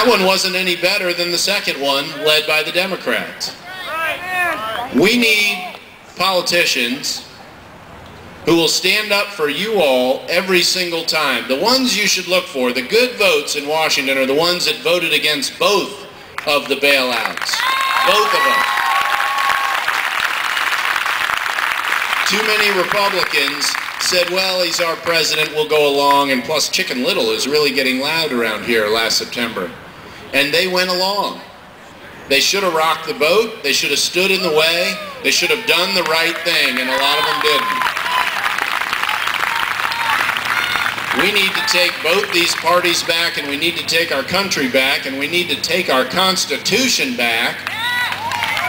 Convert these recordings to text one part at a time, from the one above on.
That one wasn't any better than the second one led by the Democrats. We need politicians who will stand up for you all every single time. The ones you should look for, the good votes in Washington, are the ones that voted against both of the bailouts. Both of them. Too many Republicans said, well, he's our president, we'll go along, and plus Chicken Little is really getting loud around here last September. And they went along. They should have rocked the boat, they should have stood in the way, they should have done the right thing, and a lot of them didn't. We need to take both these parties back, and we need to take our country back, and we need to take our Constitution back,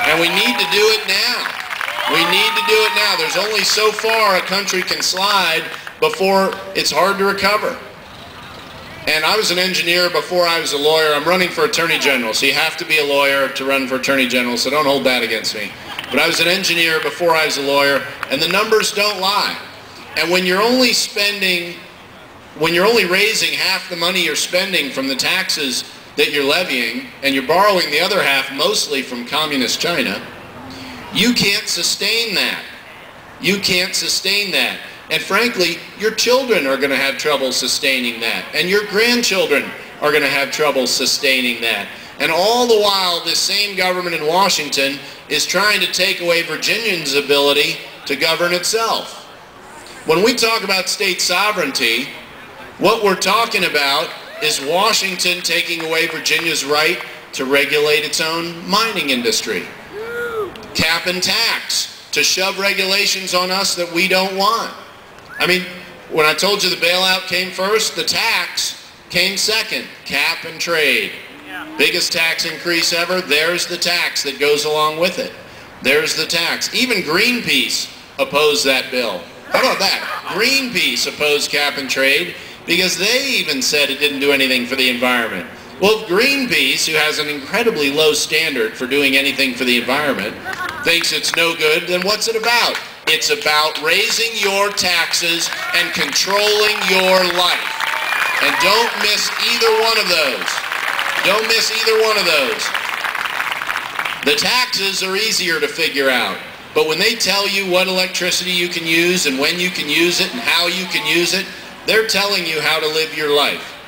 and we need to do it now. We need to do it now. There's only so far a country can slide before it's hard to recover. And I was an engineer before I was a lawyer. I'm running for Attorney General, so you have to be a lawyer to run for Attorney General, so don't hold that against me. But I was an engineer before I was a lawyer, and the numbers don't lie. And when you're only raising half the money you're spending from the taxes that you're levying, and you're borrowing the other half mostly from communist China, you can't sustain that. You can't sustain that. And frankly, your children are going to have trouble sustaining that. And your grandchildren are going to have trouble sustaining that. And all the while, this same government in Washington is trying to take away Virginians' ability to govern itself. When we talk about state sovereignty, what we're talking about is Washington taking away Virginia's right to regulate its own mining industry. Cap and tax, to shove regulations on us that we don't want. I mean, when I told you the bailout came first, the tax came second. Cap and trade. Biggest tax increase ever, there's the tax that goes along with it. There's the tax. Even Greenpeace opposed that bill. How about that? Greenpeace opposed cap and trade because they even said it didn't do anything for the environment. Well, if Greenpeace, who has an incredibly low standard for doing anything for the environment, thinks it's no good, then what's it about? It's about raising your taxes and controlling your life. And don't miss either one of those. Don't miss either one of those. The taxes are easier to figure out. But when they tell you what electricity you can use and when you can use it and how you can use it, they're telling you how to live your life.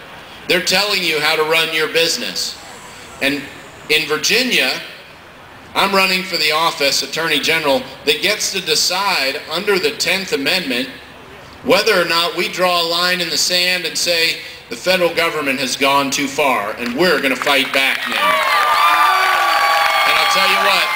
They're telling you how to run your business. And in Virginia, I'm running for the office, Attorney General, that gets to decide under the 10th Amendment whether or not we draw a line in the sand and say the federal government has gone too far and we're going to fight back now. And I'll tell you what,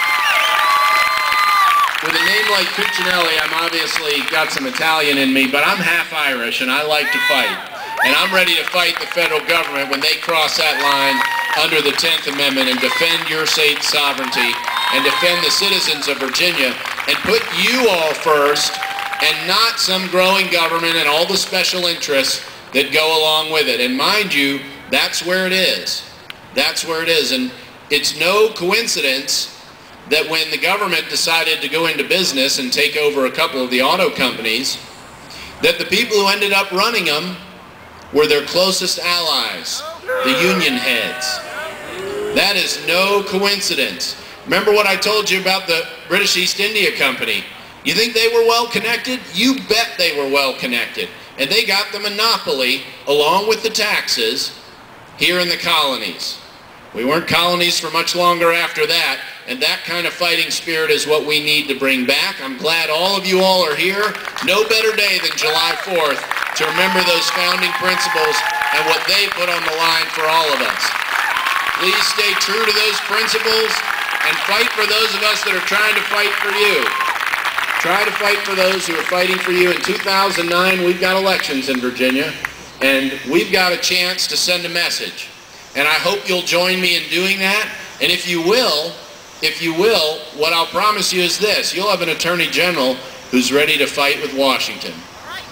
with a name like Cuccinelli, I'm obviously got some Italian in me, but I'm half Irish and I like to fight. And I'm ready to fight the federal government when they cross that line under the 10th Amendment and defend your state sovereignty and defend the citizens of Virginia and put you all first and not some growing government and all the special interests that go along with it. And mind you, that's where it is. That's where it is. And it's no coincidence that when the government decided to go into business and take over a couple of the auto companies, that the people who ended up running them were their closest allies, the union heads. That is no coincidence. Remember what I told you about the British East India Company? You think they were well connected? You bet they were well connected. And they got the monopoly, along with the taxes, here in the colonies. We weren't colonies for much longer after that, and that kind of fighting spirit is what we need to bring back. I'm glad all of you all are here. No better day than July 4th to remember those founding principles and what they put on the line for all of us. Please stay true to those principles and fight for those of us that are trying to fight for you. Try to fight for those who are fighting for you. In 2009, we've got elections in Virginia, and we've got a chance to send a message. And I hope you'll join me in doing that. And if you will, what I'll promise you is this. You'll have an Attorney General who's ready to fight with Washington.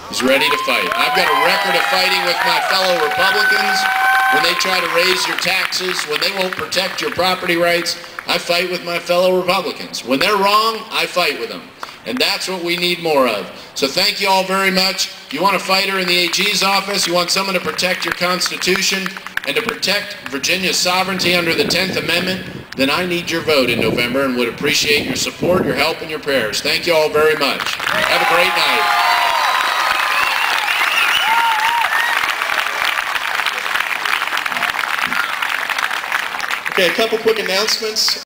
Who's ready to fight. I've got a record of fighting with my fellow Republicans when they try to raise your taxes, when they won't protect your property rights. I fight with my fellow Republicans. When they're wrong, I fight with them. And that's what we need more of. So thank you all very much. If you want a fighter in the AG's office, you want someone to protect your Constitution, and to protect Virginia's sovereignty under the 10th Amendment, then I need your vote in November and would appreciate your support, your help, and your prayers. Thank you all very much. Have a great night. Okay, a couple quick announcements.